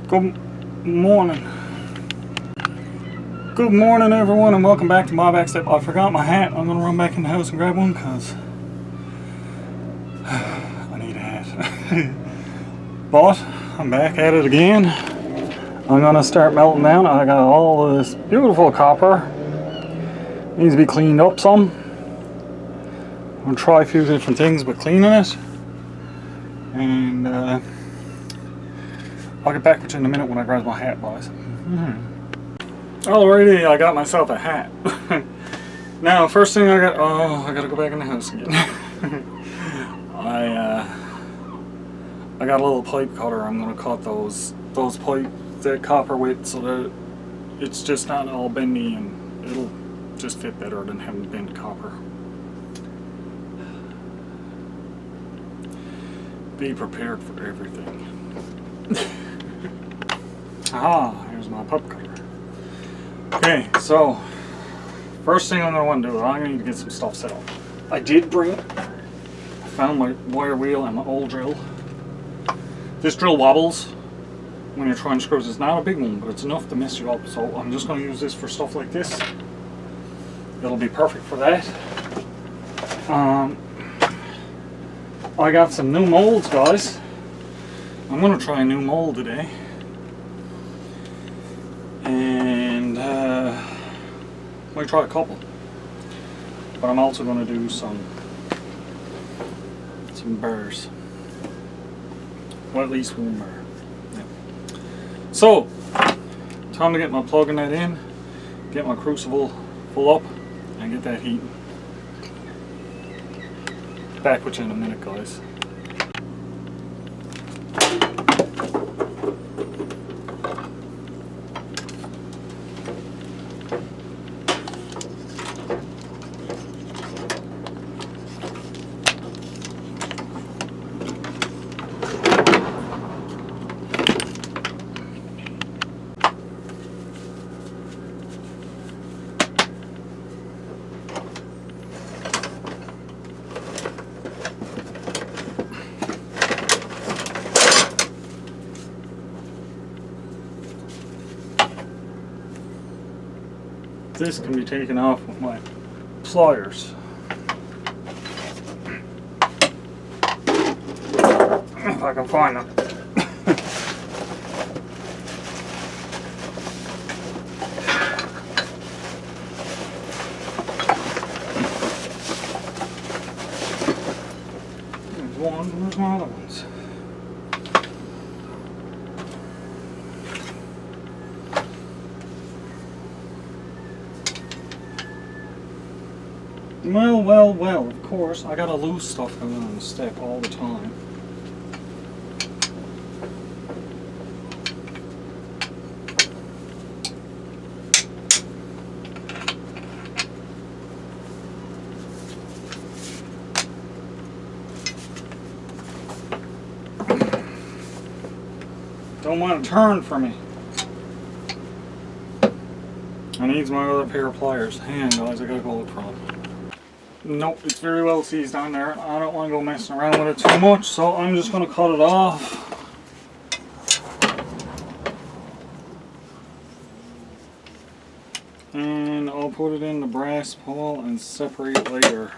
Good morning. Good morning, everyone, and welcome back to my back step. I forgot my hat. I'm gonna run back in the house and grab one because I need a hat. But I'm back at it again. I'm gonna start melting down. I got all this beautiful copper. Needs to be cleaned up some. I'm gonna try a few different things with cleaning it, and I'll get back with you in a minute when I grab my hat, boys. Alrighty, I got myself a hat. Now, first thing I gotta go back in the house again. I got a little pipe cutter. I'm gonna cut those pipe, that copper with, so that it's just not all bendy and it'll just fit better than having bent copper. Be prepared for everything. Here's my pipe cutter. Okay, so first thing I'm going to want to do, I'm going to need to get some stuff set up. I found my wire wheel and my old drill. This drill wobbles when you're trying screws. It's not a big one, but it's enough to mess you up. So I'm just going to use this for stuff like this. It'll be perfect for that. I got some new molds, guys. I'm going to try a new mold today. And might try a couple, but I'm also going to do some burrs. Well, at least one burr. Yeah. So, time to get my plug in that in, get my crucible full up, and get that heating. Back with you in a minute, guys. This can be taken off with my pliers. If I can find them. There's one, where's my other ones? Well, of course, I gotta lose stuff going on the step all the time. Don't want to turn for me. I need my other pair of pliers. Hang on, guys, I gotta go look for them. Nope, it's very well seized on there. I don't want to go messing around with it too much, so I'm just going to cut it off. And I'll put it in the brass pole and separate later.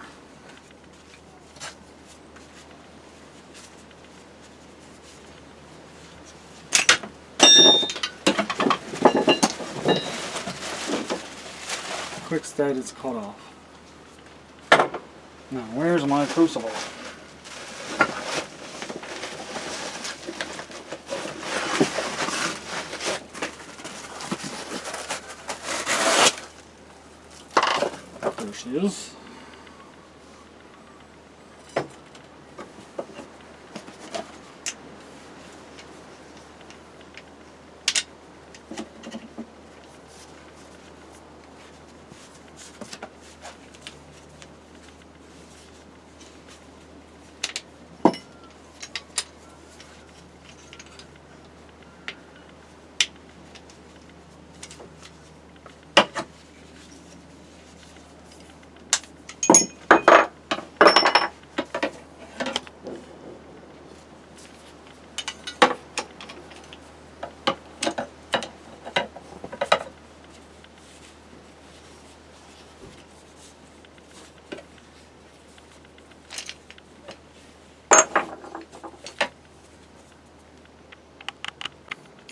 Quick stat, it's cut off. Now, where's my crucible? There she is.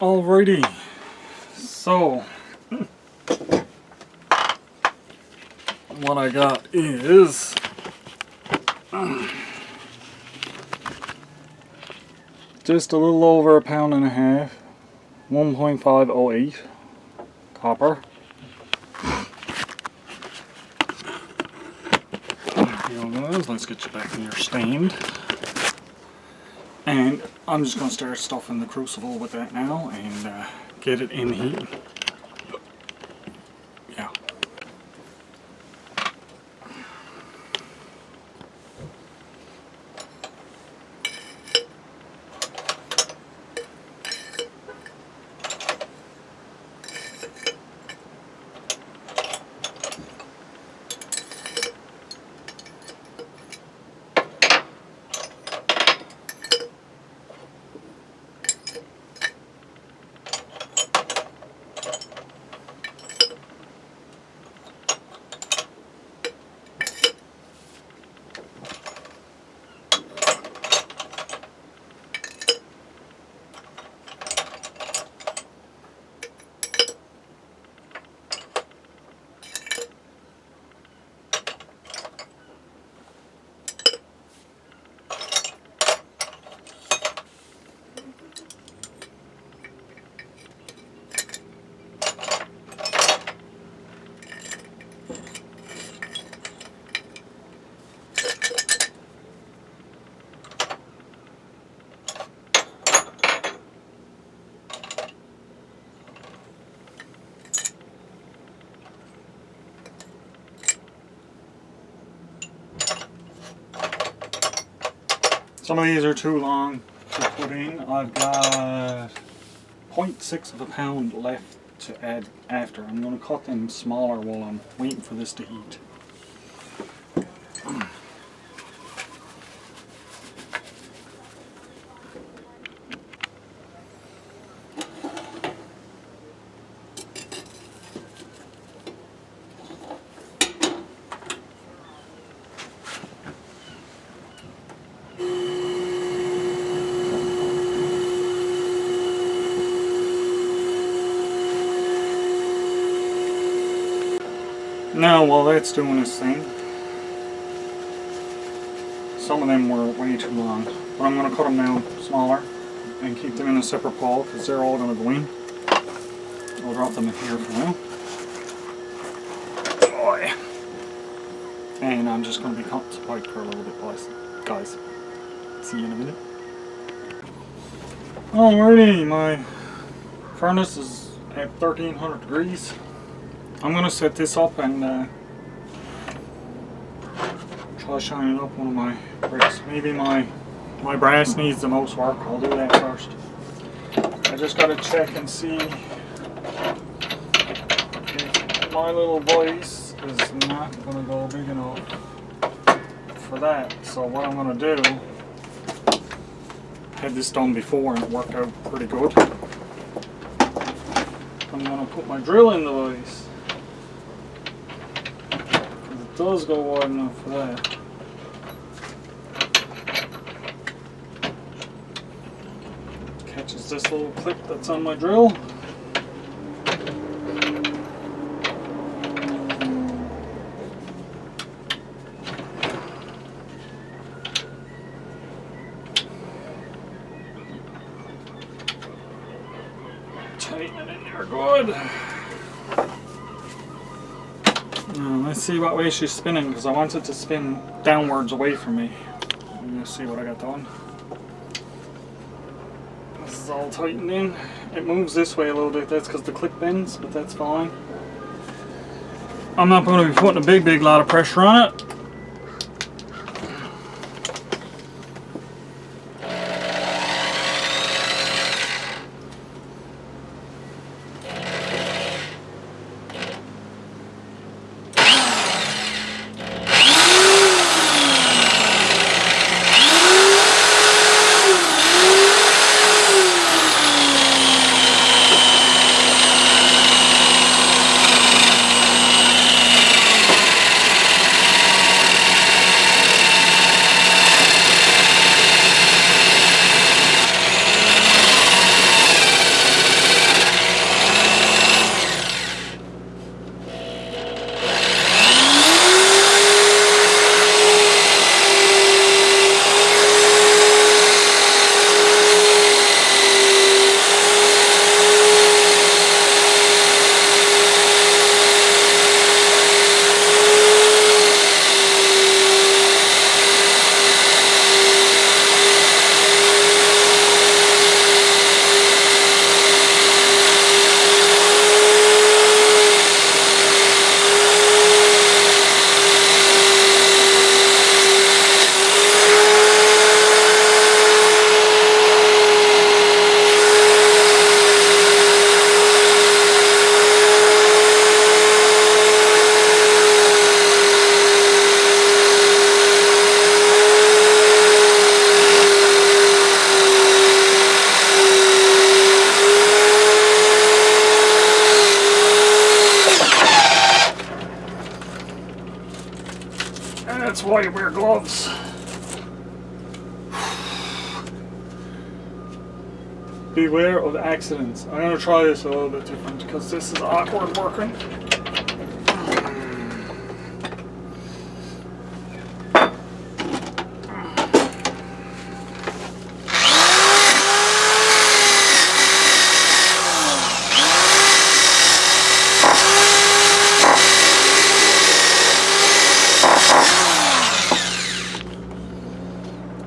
Alrighty, so what I got is just a little over £1.5, 1.508 copper. Here we go, let's get you back in your stand. And I'm just going to start stuffing the crucible with that now and get it in heat. Yeah. Some of these are too long to put in. I've got 0.6 of a pound left to add after. I'm going to cut them smaller while I'm waiting for this to heat. Now, while that's doing its thing, some of them were way too long, but I'm going to cut them down smaller and keep them in a separate bowl because they're all going to go in. I'll drop them in here for now. Boy. And I'm just going to be cutting the pipe for a little bit, guys. See you in a minute. Alrighty, my furnace is at 1300 degrees. I'm going to set this up and try shining up one of my bricks. Maybe my brass needs the most work. I'll do that first. I just got to check and see if my little vise is not going to go big enough for that. So what I'm going to do, I had this done before and it worked out pretty good. I'm going to put my drill in the vise. It does go wide enough for that. Catches this little clip that's on my drill. Tighten it in there good. Now, let's see what way she's spinning because I want it to spin downwards away from me. Let's see what I got done. This is all tightened in. It moves this way a little bit, that's because the clip bends, but that's fine. I'm not going to be putting a big lot of pressure on it. why you wear gloves. Beware of accidents. I'm going to try this a little bit different because this is awkward working.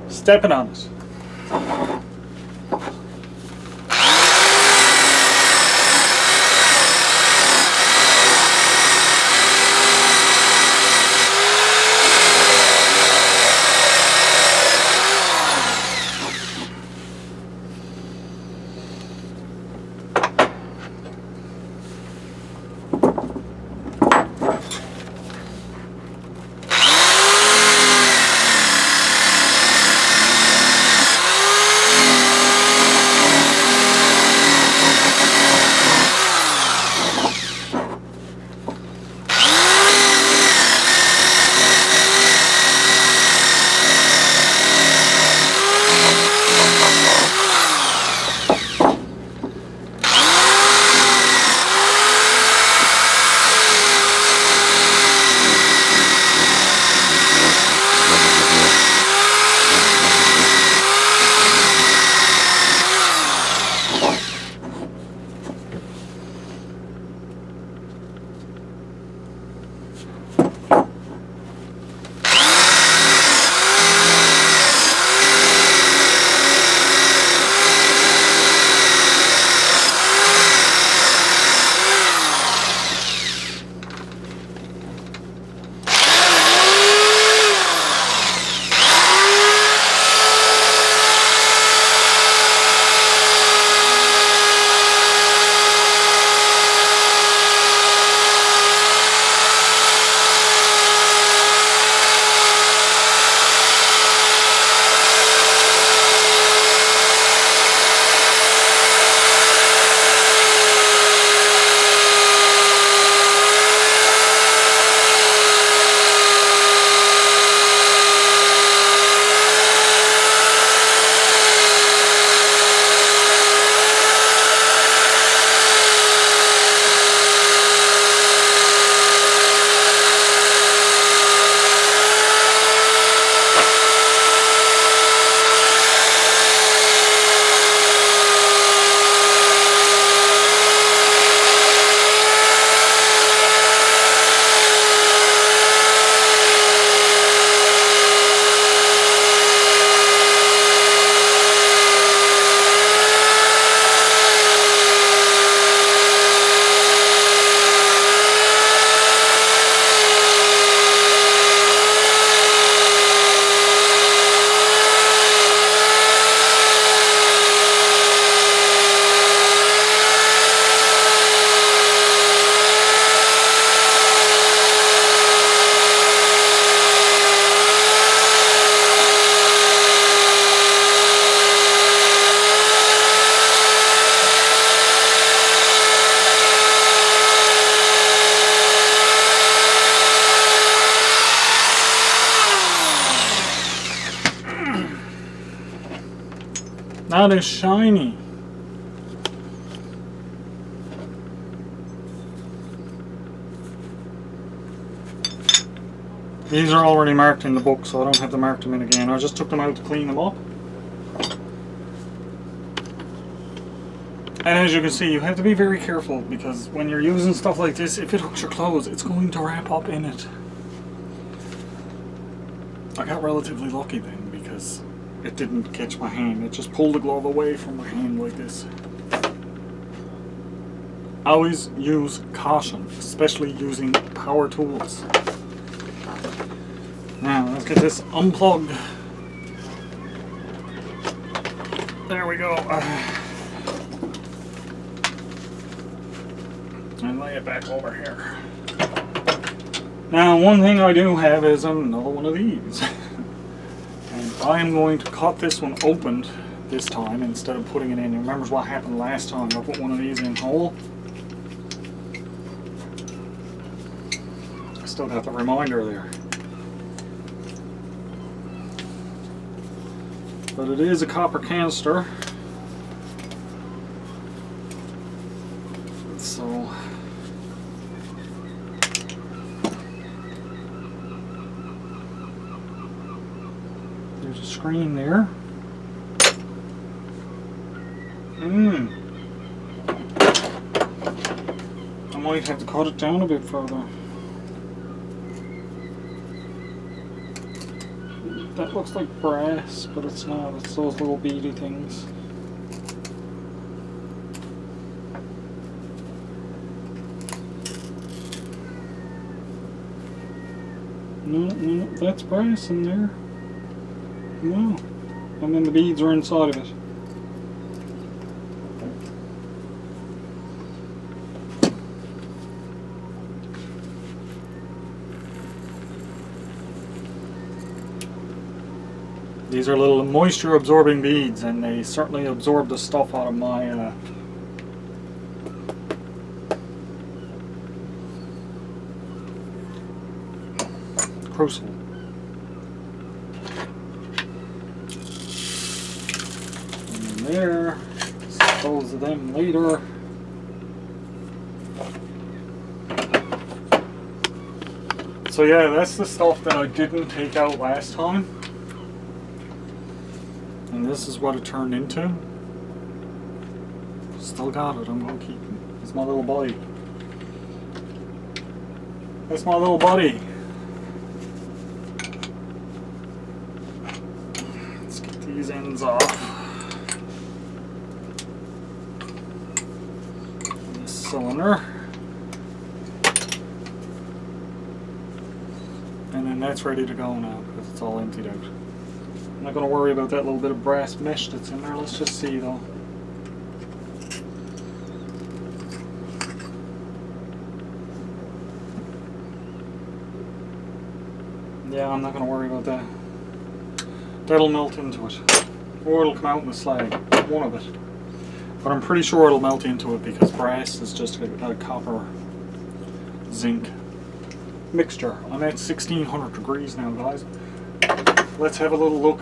Stepping on it. Not as shiny. These are already marked in the book, so I don't have to mark them in again. I just took them out to clean them up. And as you can see, you have to be very careful because when you're using stuff like this, if it hooks your clothes, it's going to wrap up in it. I got relatively lucky then because it didn't catch my hand. It just pulled the glove away from my hand like this. Always use caution, especially using power tools. Now, let's get this unplugged. There we go. And lay it back over here. Now, one thing I do have is another one of these. And I am going to cut this one open this time instead of putting it in. You remember what happened last time? I put one of these in whole. I still got the reminder there. but it is a copper canister. So there's a screen there. I might have to cut it down a bit further. That looks like brass, but it's not. It's those little beady things. No, that's brass in there. No. And then the beads are inside of it. These are little moisture absorbing beads, and they certainly absorb the stuff out of my crucible. And there, dispose of them later. So yeah, that's the stuff that I didn't take out last time. And this is what it turned into. Still got it, I'm gonna keep it. It's my little buddy. That's my little buddy. Let's get these ends off. This cylinder. And then that's ready to go now because it's all emptied out. I'm not going to worry about that little bit of brass mesh that's in there. Let's just see though. Yeah, I'm not going to worry about that. That'll melt into it. Or it'll come out in the slag. One of it. But I'm pretty sure it'll melt into it because brass is just a copper zinc mixture. I'm at 1600 degrees now, guys. Let's have a little look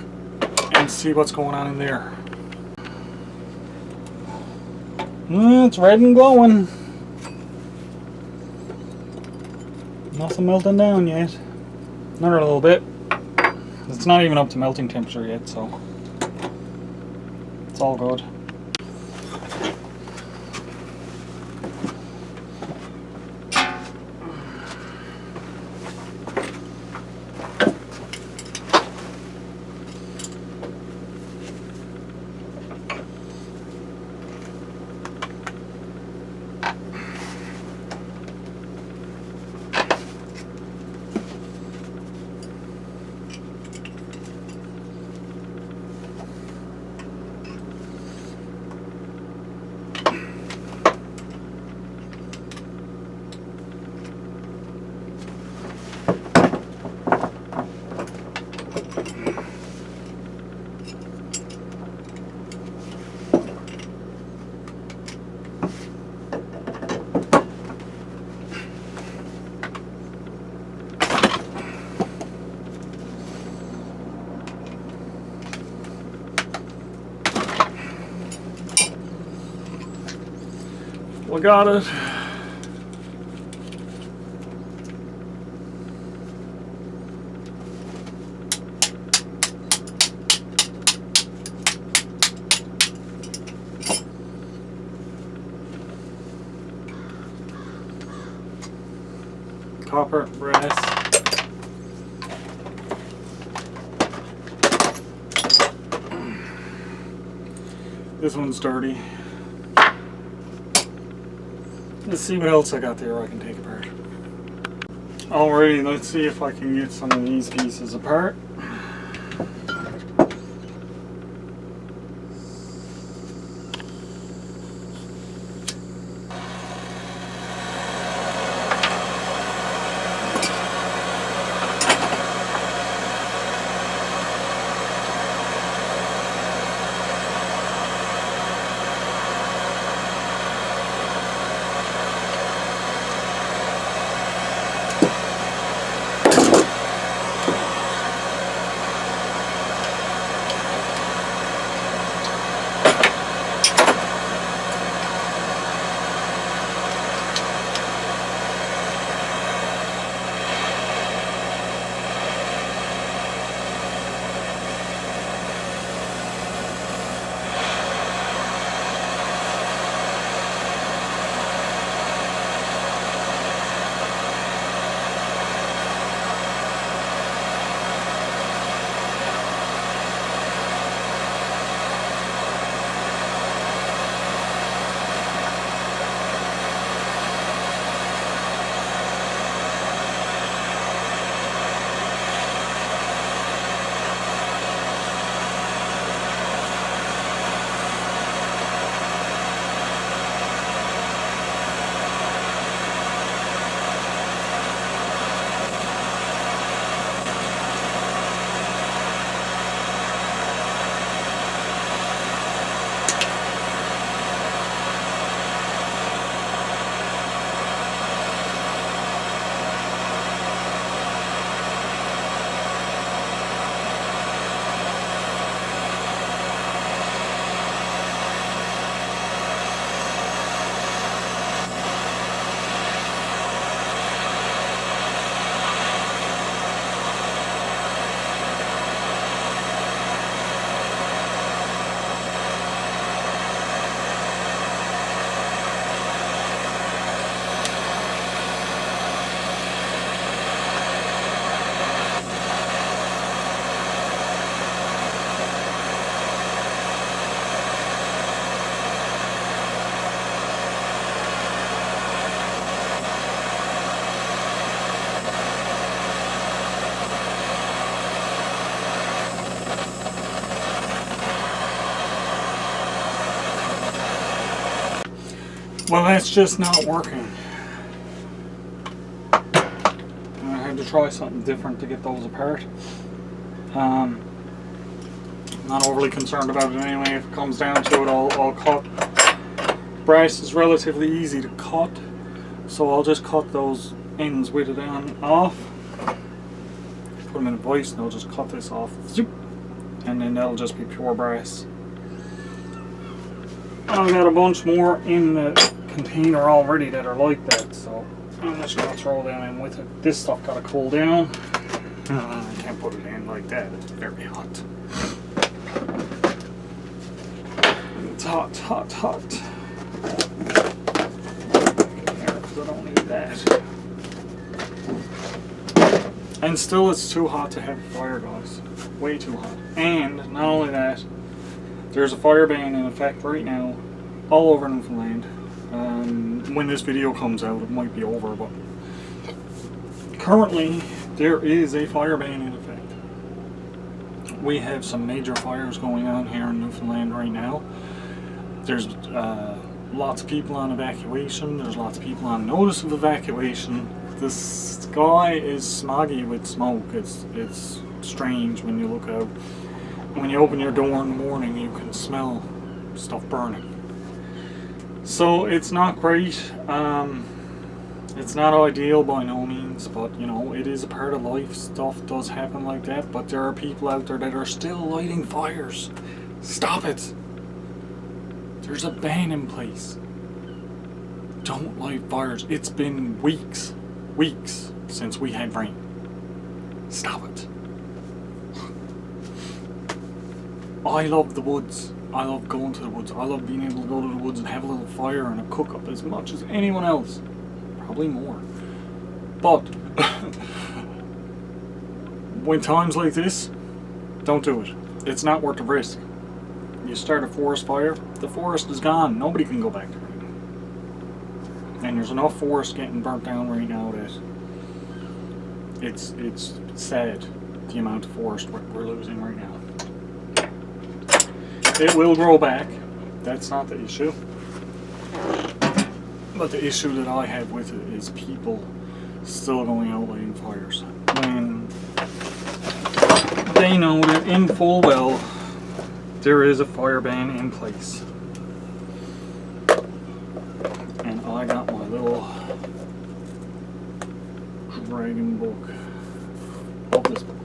and see what's going on in there. It's red and glowing. Nothing melting down yet. Another little bit. It's not even up to melting temperature yet, so it's all good. We got it. Copper, brass. This one's dirty. Let's see what else I got there I can take apart. Alrighty, let's see if I can get some of these pieces apart. Well, that's just not working. I had to try something different to get those apart. Not overly concerned about it anyway. If it comes down to it, I'll cut. Brass is relatively easy to cut, so I'll just cut those ends with it on off. Put them in a vise and I'll just cut this off. Zoop. And then that'll just be pure brass. I've got a bunch more in the container already that are like that, so I'm just going to throw them in with it. This stuff got to cool down. I can't put it in like that, it's very hot. It's hot, hot, hot. Because I don't need that. And still it's too hot to have a fire, guys. Way too hot. And not only that, there's a fire ban in effect right now all over Newfoundland. When this video comes out, it might be over, but currently there is a fire ban in effect. We have some major fires going on here in Newfoundland right now. There's lots of people on evacuation. There's lots of people on notice of evacuation. The sky is smoggy with smoke. It's strange when you look out. When you open your door in the morning, you can smell stuff burning. So it's not great. It's not ideal by no means, but you know, it is a part of life. Stuff does happen like that, but there are people out there that are still lighting fires. Stop it. There's a ban in place. Don't light fires. It's been weeks since we had rain. Stop it. I love the woods. I love going to the woods. I love being able to go to the woods and have a little fire and a cook up as much as anyone else. Probably more. But when times like this, don't do it. It's not worth the risk. You start a forest fire, the forest is gone. Nobody can go back to it. And there's enough forest getting burnt down right now that it's sad the amount of forest we're losing right now. It will grow back. That's not the issue. But the issue that I have with it is people still going out lighting fires when they know that in full well there is a fire ban in place. And I got my little dragon book. Love this book.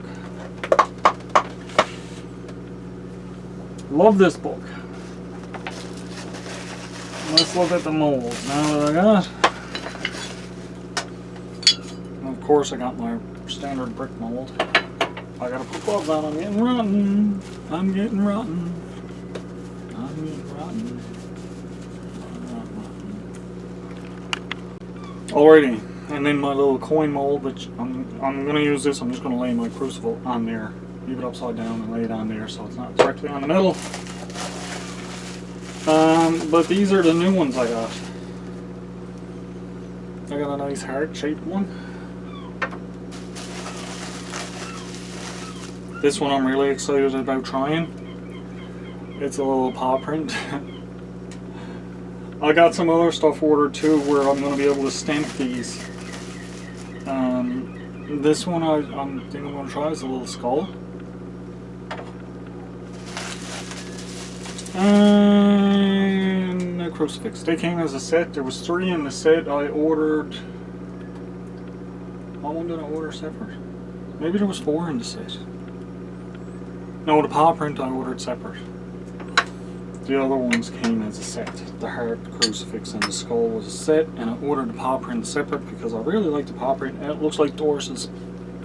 Love this book. Let's look at the molds now that I got. And of course I got my standard brick mold. I gotta put gloves on. I'm getting rotten. I'm getting rotten. I'm getting rotten. Alrighty, and then my little coin mold, which I'm gonna use this. I'm just gonna lay my crucible on there, leave it upside down, and lay it on there so it's not directly on the middle. But these are the new ones I got. I got a nice heart-shaped one. This one I'm really excited about trying. It's a little paw print. I got some other stuff ordered too where I'm going to be able to stamp these. This one I think I'm going to try is a little skull. And a crucifix. They came as a set. There was 3 in the set. I ordered... What one did I order separate? Maybe there was 4 in the set. No, the paw print I ordered separate. The other ones came as a set. The heart, the crucifix, and the skull was a set, and I ordered the paw print separate because I really like the paw print, and it looks like Doris's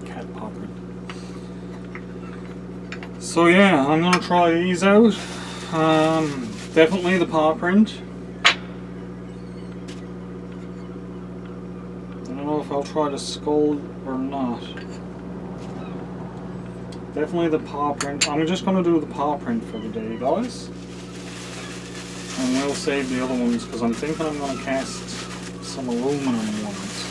cat paw print. So yeah, I'm gonna try these out. Definitely the paw print. I don't know if I'll try the skull or not. Definitely the paw print. I'm just gonna do the paw print for the day, guys. And we'll save the other ones because I'm thinking I'm going to cast some aluminum ones.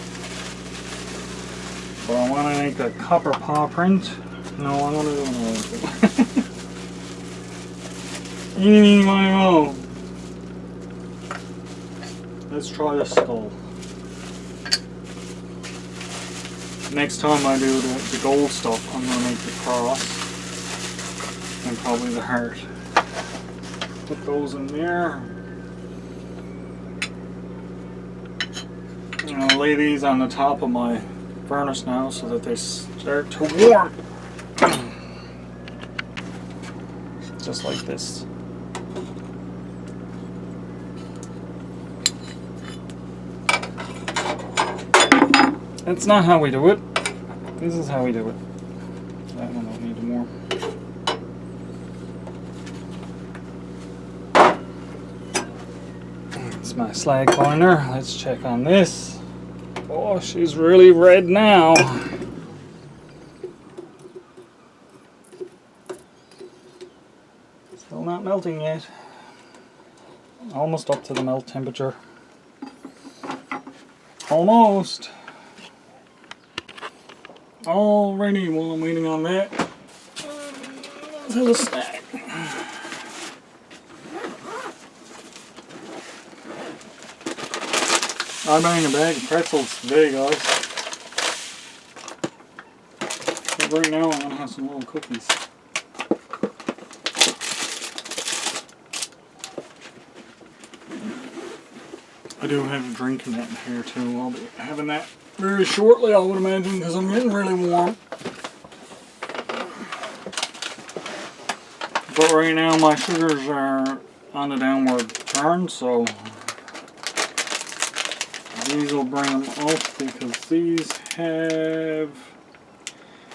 But I want to make a copper paw print. No, I'm going to do another one. Eeny, meeny, miny, moe. Let's try the skull. Next time I do the gold stuff, I'm going to make the cross and probably the heart. Put those in there. I'm going to lay these on the top of my furnace now so that they start to warm. Just like this. That's not how we do it. This is how we do it. That one don't need more. It's my slag binder. Let's check on this. Oh, she's really red now. Still not melting yet. Almost up to the melt temperature. Almost. Alrighty, while I'm waiting on that, let's have a snack. I'm buying a bag of pretzels today, guys. But right now I'm going to have some little cookies. I do have a drink in that here too. I'll be having that very shortly, I would imagine, because I'm getting really warm. But right now my sugars are on the downward turn, so these will bring them off because these have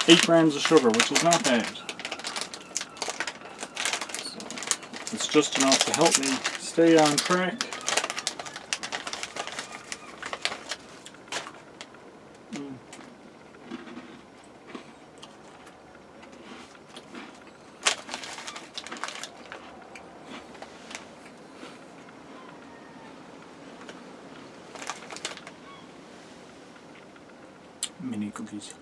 8 grams of sugar, which is not bad. So it's just enough to help me stay on track. Mini cookies.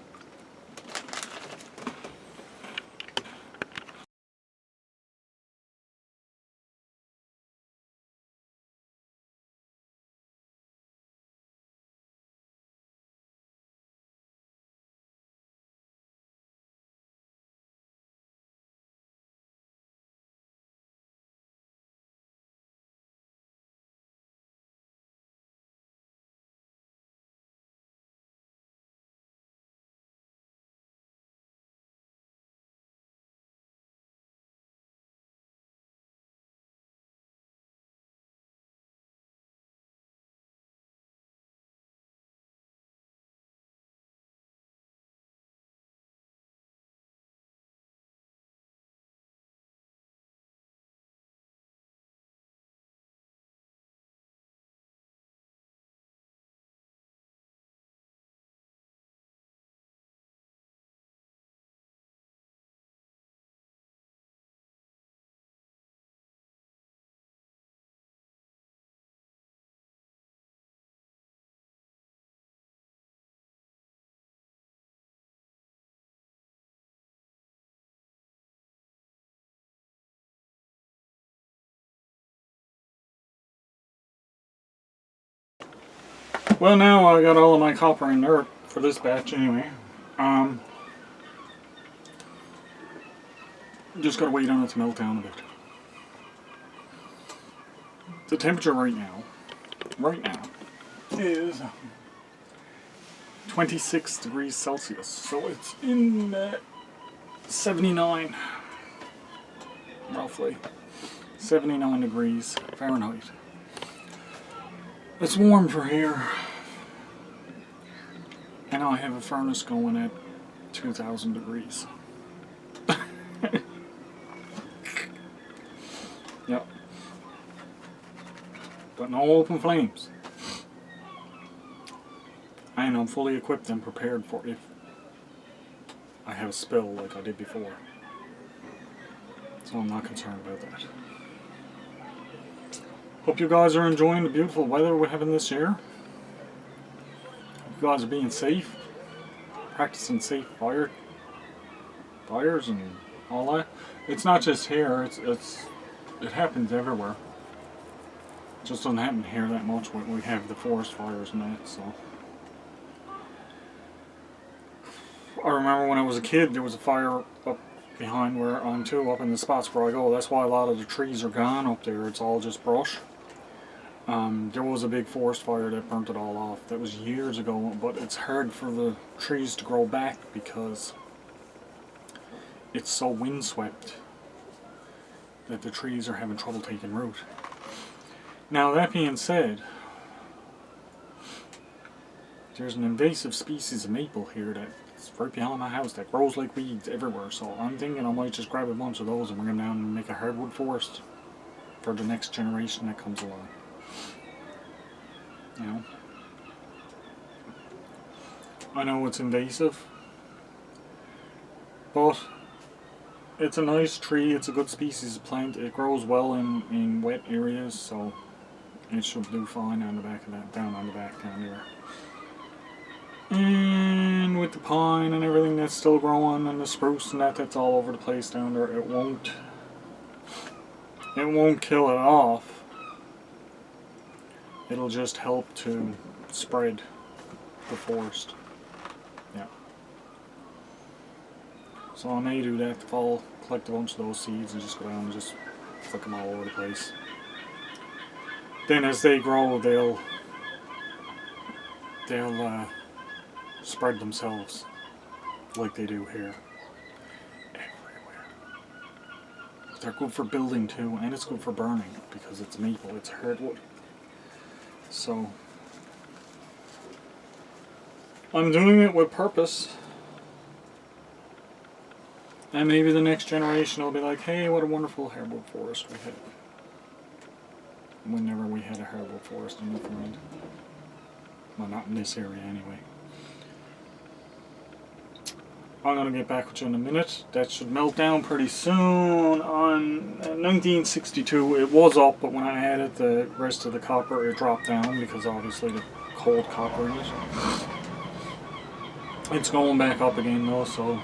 Well, now I got all of my copper inert for this batch anyway. Just gotta wait on it to melt down a bit. The temperature right now is 26 degrees Celsius, so it's in 79, roughly 79 degrees Fahrenheit. It's warm for here, and I have a furnace going at 2,000 degrees. Yep. But no open flames. And I'm fully equipped and prepared for if I have a spill like I did before. So I'm not concerned about that. Hope you guys are enjoying the beautiful weather we're having this year. Hope you guys are being safe. Practicing safe fires and all that. It's not just here, it happens everywhere. Just doesn't happen here that much when we have the forest fires and that, so. I remember when I was a kid, there was a fire up behind where I'm too, up in the spots where I go. That's why a lot of the trees are gone up there. It's all just brush. There was a big forest fire that burnt it all off. That was years ago, but it's hard for the trees to grow back because it's so windswept that the trees are having trouble taking root. Now, that being said, there's an invasive species of maple here that's right behind my house that grows like weeds everywhere, so I'm thinking I might just grab a bunch of those and bring them down and make a hardwood forest for the next generation that comes along. You know? I know it's invasive, but it's a nice tree, it's a good species of plant, it grows well in wet areas, so it should do fine on the back of that, down on the back down there. And with the pine and everything that's still growing and the spruce and that's all over the place down there, it won't kill it off. It'll just help to spread the forest. Yeah. So I may do that the fall, collect a bunch of those seeds and just go down and just flick them all over the place. Then as they grow, they'll spread themselves like they do here. Everywhere. They're good for building too, and it's good for burning because it's maple, it's hardwood. So I'm doing it with purpose. And maybe the next generation will be like, hey, what a wonderful hardwood forest we had. Whenever we had a hardwood forest in Newfoundland. Well, not in this area anyway. I'm going to get back with you in a minute. That should melt down pretty soon. On 1962 it was up, but when I added the rest of the copper it dropped down because obviously the cold copper in it. It's going back up again though, so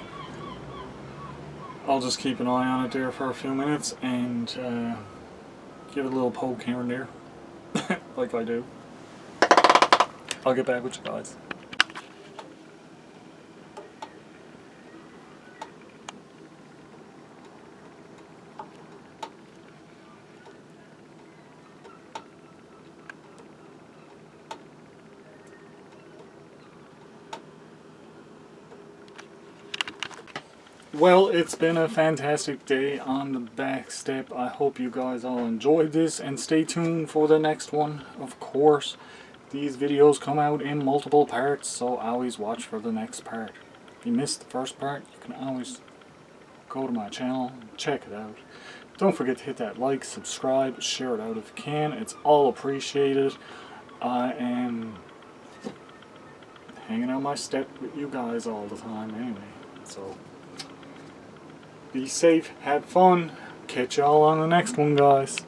I'll just keep an eye on it there for a few minutes and give it a little poke here and there, like I do. I'll get back with you guys. Well, it's been a fantastic day on the back step. I hope you guys all enjoyed this and stay tuned for the next one. Of course, these videos come out in multiple parts, so always watch for the next part. If you missed the first part, you can always go to my channel and check it out. Don't forget to hit that like, subscribe, share it out if you can. It's all appreciated. I am hanging out my step with you guys all the time anyway, so be safe, have fun, catch y'all on the next one, guys.